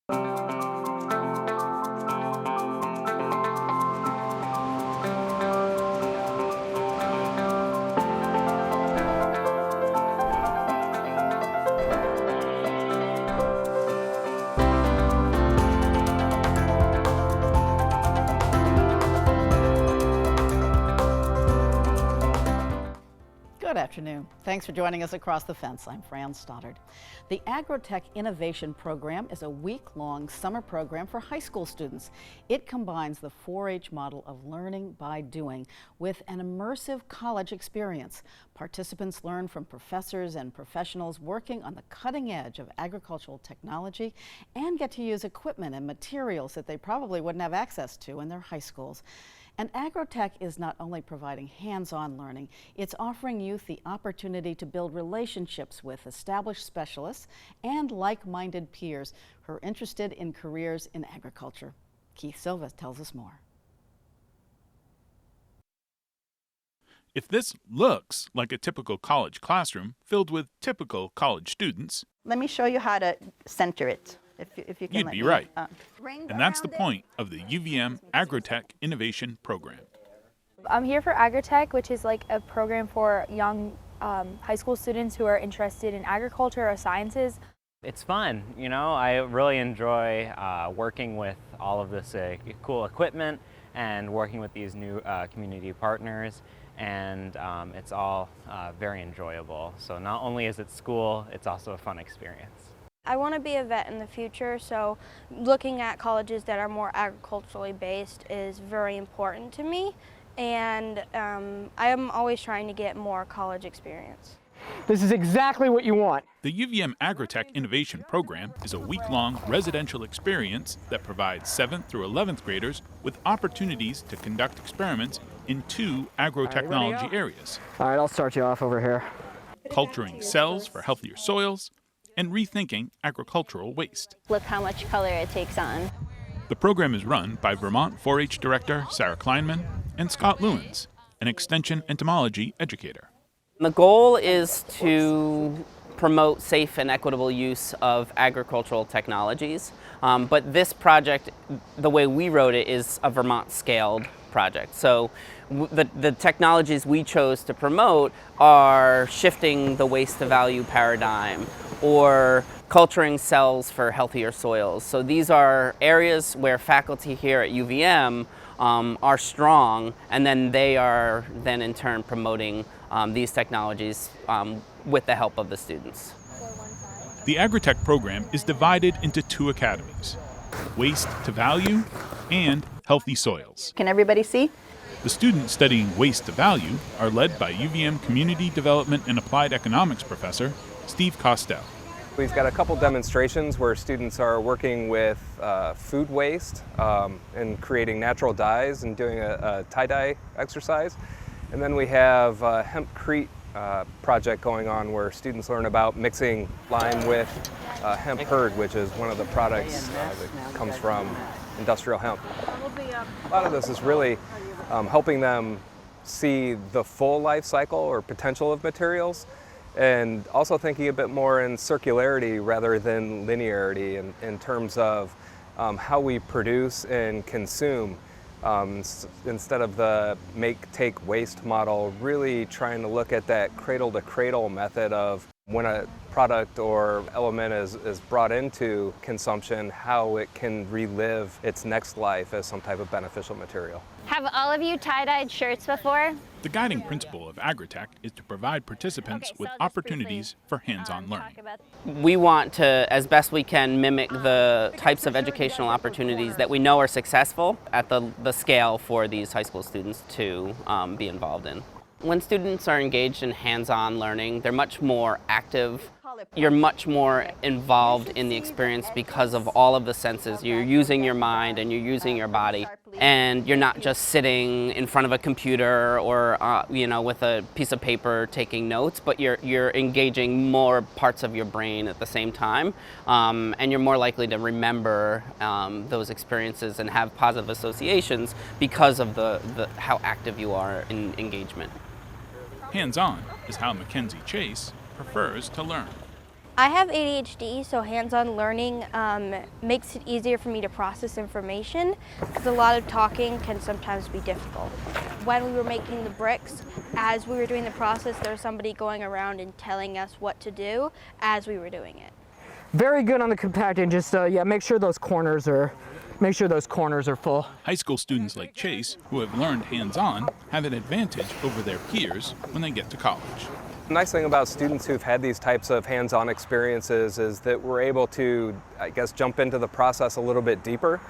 Good afternoon. Thanks for joining us across the fence. I'm Fran Stoddard. The Agrotek Innovation Program is a week-long summer program for high school students. It combines the 4-H model of learning by doing with an immersive college experience. Participants learn from professors and professionals working on the cutting edge of agricultural technology and get to use equipment and materials that they probably wouldn't have access to in their high schools. And Agrotek is not only providing hands-on learning, it's offering youth the opportunity to build relationships with established specialists and like-minded peers who are interested in careers in agriculture. Keith Silva tells us more. If this looks like a typical college classroom filled with typical college students, let me show you how to center it. If you can, you'd be right. And that's the point of the UVM Agrotek Innovation Program. I'm here for Agrotek, which is like a program for young high school students who are interested in agriculture or sciences. It's fun, you know. I really enjoy working with all of this cool equipment and working with these new community partners, and it's all very enjoyable. So not only is it school, it's also a fun experience. I want to be a vet in the future, so looking at colleges that are more agriculturally based is very important to me, and I am always trying to get more college experience. This is exactly what you want. The UVM Agrotek Innovation Program is a week-long residential experience that provides 7th through 11th graders with opportunities to conduct experiments in 2 agrotechnology areas. All right, I'll start you off over here. Culturing cells for healthier soils and rethinking agricultural waste. Look how much color it takes on. The program is run by Vermont 4-H Director Sarah Kleinman and Scott Lewins, an Extension Entomology educator. The goal is to promote safe and equitable use of agricultural technologies, but this project, the way we wrote it, is a Vermont scaled project. So the technologies we chose to promote are shifting the waste to value paradigm or culturing cells for healthier soils. So these are areas where faculty here at UVM are strong, and then they are then in turn promoting these technologies with the help of the students. The Agrotek program is divided into 2 academies, Waste to Value and Healthy Soils. Can everybody see? The students studying Waste to Value are led by UVM Community Development and Applied Economics professor Steve Costell. We've got a couple demonstrations where students are working with food waste and creating natural dyes and doing a tie-dye exercise. And then we have a hempcrete project going on where students learn about mixing lime with hemp hurd, which is one of the products that comes from industrial hemp. A lot of this is really helping them see the full life cycle or potential of materials, and also thinking a bit more in circularity rather than linearity in terms of how we produce and consume. Instead of the make, take, waste model, really trying to look at that cradle-to-cradle method of when a product or element is brought into consumption, how it can relive its next life as some type of beneficial material. Have all of you tie-dyed shirts before? The guiding principle of Agrotek is to provide participants with opportunities for hands-on learning. We want to, as best we can, mimic the types of educational opportunities that we know are successful at the scale for these high school students to be involved in. When students are engaged in hands-on learning, they're much more active. You're much more involved in the experience because of all of the senses. You're using your mind and you're using your body, and you're not just sitting in front of a computer or with a piece of paper taking notes, but you're engaging more parts of your brain at the same time, and you're more likely to remember those experiences and have positive associations because of how active you are in engagement. Hands-on is how Mackenzie Chase prefers to learn. I have ADHD, so hands-on learning makes it easier for me to process information because a lot of talking can sometimes be difficult. When we were making the bricks, as we were doing the process, there was somebody going around and telling us what to do as we were doing it. Very good on the compacting. Just yeah, make sure those corners are full. High school students like Chase, who have learned hands-on, have an advantage over their peers when they get to college. The nice thing about students who've had these types of hands-on experiences is that we're able to, I guess, jump into the process a little bit deeper,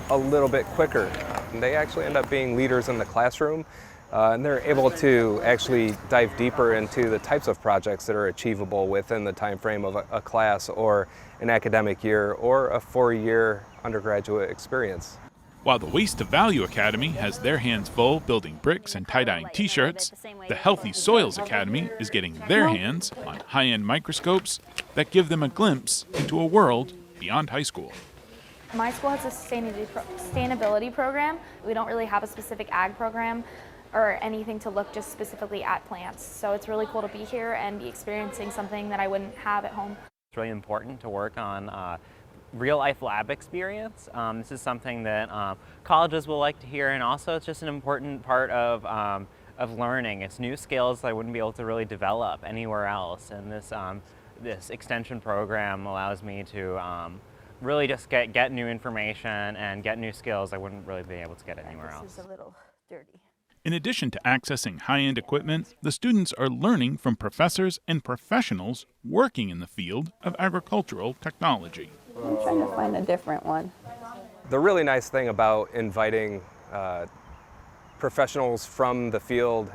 a little bit quicker. And they actually end up being leaders in the classroom, and they're able to actually dive deeper into the types of projects that are achievable within the time frame of a class or an academic year or a 4-year undergraduate experience. While the Waste to Value Academy has their hands full building bricks and tie-dyeing t-shirts, the Healthy Soils Academy is getting their hands on high-end microscopes that give them a glimpse into a world beyond high school. My school has a sustainability program. We don't really have a specific ag program or anything to look just specifically at plants. So it's really cool to be here and be experiencing something that I wouldn't have at home. It's really important to work on real-life lab experience. This is something that colleges will like to hear, and also it's just an important part of learning. It's new skills I wouldn't be able to really develop anywhere else, and this extension program allows me to really just get new information and get new skills I wouldn't really be able to get anywhere else. This is a little dirty. In addition to accessing high-end equipment, the students are learning from professors and professionals working in the field of agricultural technology. I'm trying to find a different one. The really nice thing about inviting professionals from the field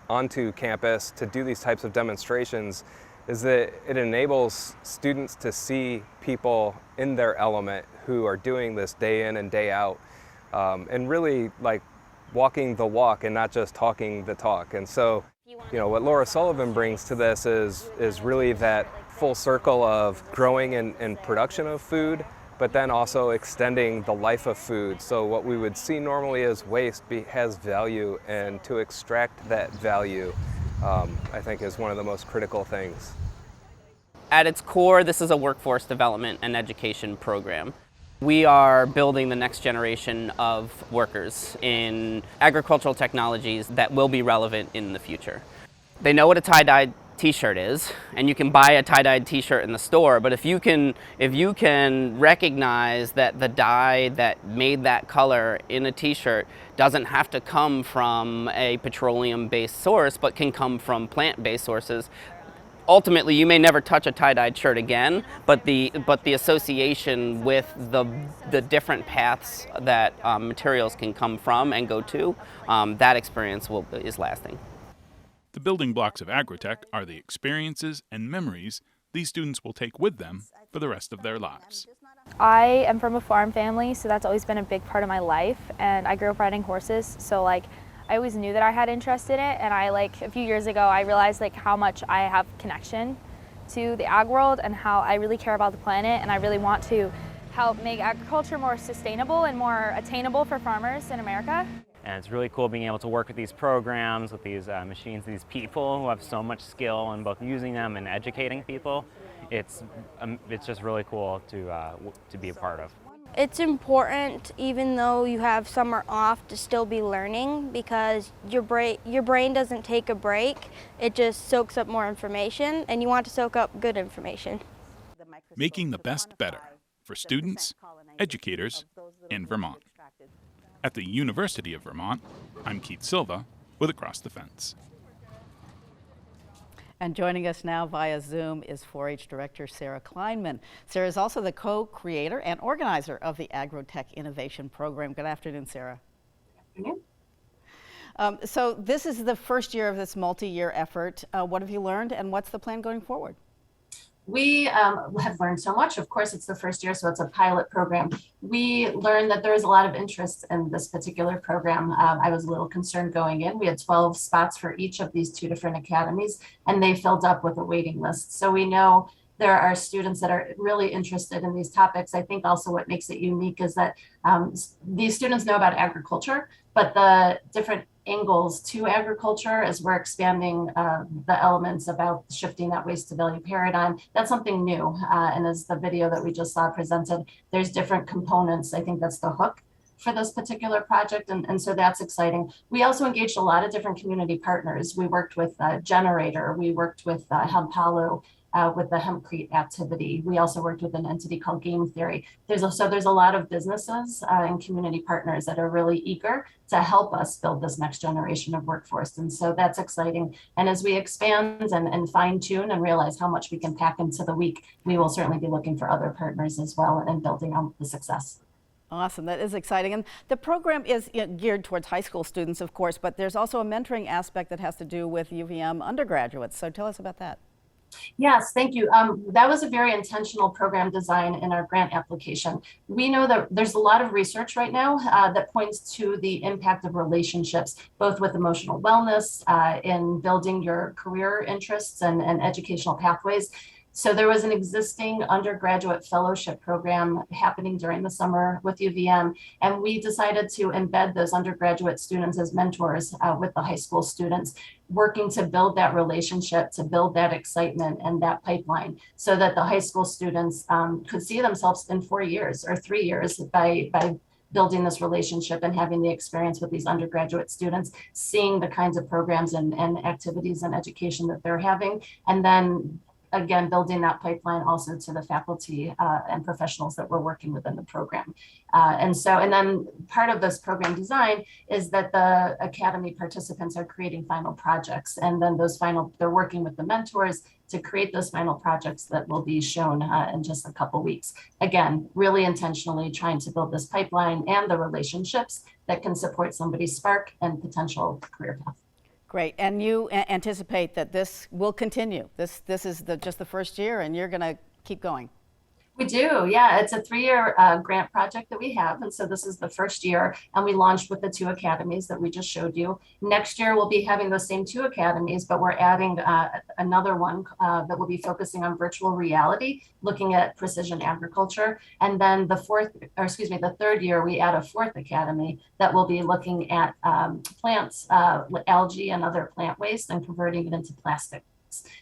onto campus to do these types of demonstrations is that it enables students to see people in their element who are doing this day in and day out, and really like walking the walk and not just talking the talk. And so, you know, what Laura Sullivan brings to this is really that full circle of growing and production of food, but then also extending the life of food. So what we would see normally as waste has value, and to extract that value, I think is one of the most critical things. At its core, this is a workforce development and education program. We are building the next generation of workers in agricultural technologies that will be relevant in the future. They know what a tie-dyed t-shirt is, and you can buy a tie-dyed t-shirt in the store, but if you can recognize that the dye that made that color in a t-shirt doesn't have to come from a petroleum-based source, but can come from plant-based sources, ultimately, you may never touch a tie-dyed shirt again, but the association with the different paths that materials can come from and go to, that experience is lasting. The building blocks of Agrotech are the experiences and memories these students will take with them for the rest of their lives. I am from a farm family, so that's always been a big part of my life, and I grew up riding horses, so I always knew that I had interest in it, and a few years ago I realized how much I have connection to the ag world and how I really care about the planet, and I really want to help make agriculture more sustainable and more attainable for farmers in America. And it's really cool being able to work with these programs, with these machines, these people who have so much skill in both using them and educating people. It's just really cool to be a part of. It's important, even though you have summer off, to still be learning, because your brain doesn't take a break. It just soaks up more information, and you want to soak up good information. Making the best better for students, educators, and Vermont. At the University of Vermont, I'm Keith Silva with Across the Fence. And joining us now via Zoom is 4-H Director Sarah Kleinman. Sarah is also the co-creator and organizer of the Agrotek Innovation Program. Good afternoon, Sarah. Good afternoon. So this is the first year of this multi-year effort. What have you learned, and what's the plan going forward? We have learned so much. Of course, it's the first year, so it's a pilot program. We learned that there is a lot of interest in this particular program. I was a little concerned going in. We had 12 spots for each of these two different academies, and they filled up with a waiting list. So we know there are students that are really interested in these topics. I think also what makes it unique is that these students know about agriculture, but the different angles to agriculture as we're expanding the elements about shifting that waste to value paradigm. That's something new. And as the video that we just saw presented, there's different components. I think that's the hook for this particular project. And so that's exciting. We also engaged a lot of different community partners. We worked with Generator. We worked with Hempalo. With the hempcrete activity. We also worked with an entity called Game Theory. There's a lot of businesses and community partners that are really eager to help us build this next generation of workforce. And so that's exciting. And as we expand and fine tune and realize how much we can pack into the week, we will certainly be looking for other partners as well and building on the success. Awesome, that is exciting. And the program is geared towards high school students, of course, but there's also a mentoring aspect that has to do with UVM undergraduates. So tell us about that. Yes, thank you. That was a very intentional program design in our grant application. We know that there's a lot of research right now that points to the impact of relationships, both with emotional wellness, in building your career interests and educational pathways. So there was an existing undergraduate fellowship program happening during the summer with UVM, and we decided to embed those undergraduate students as mentors with the high school students, working to build that relationship, to build that excitement and that pipeline so that the high school students could see themselves in 4 years or 3 years by building this relationship and having the experience with these undergraduate students, seeing the kinds of programs and activities and education that they're having, and then again, building that pipeline also to the faculty and professionals that we're working with in the program. And then part of this program design is that the academy participants are creating final projects. And then they're working with the mentors to create those final projects that will be shown in just a couple weeks. Again, really intentionally trying to build this pipeline and the relationships that can support somebody's spark and potential career path. Great, and you anticipate that this will continue. This is just the first year, and you're going to keep going. We do, yeah. It's a 3-year grant project that we have, and so this is the first year, and we launched with the 2 academies that we just showed you. Next year, we'll be having those same 2 academies, but we're adding another one that will be focusing on virtual reality, looking at precision agriculture. And then the 3rd year, we add a 4th academy that will be looking at plants, algae, and other plant waste and converting it into plastic.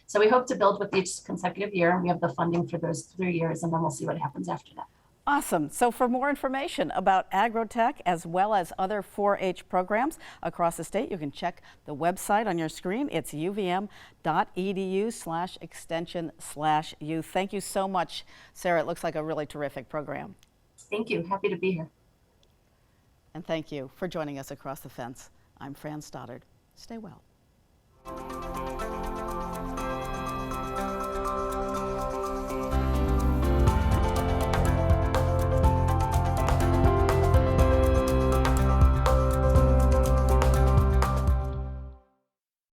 So we hope to build with each consecutive year, and we have the funding for those 3 years, and then we'll see what happens after that. Awesome. So for more information about Agrotek as well as other 4-H programs across the state, you can check the website on your screen. It's uvm.edu/extension/U. Thank you so much, Sarah. It looks like a really terrific program. Thank you. Happy to be here. And thank you for joining us across the fence. I'm Fran Stoddard. Stay well.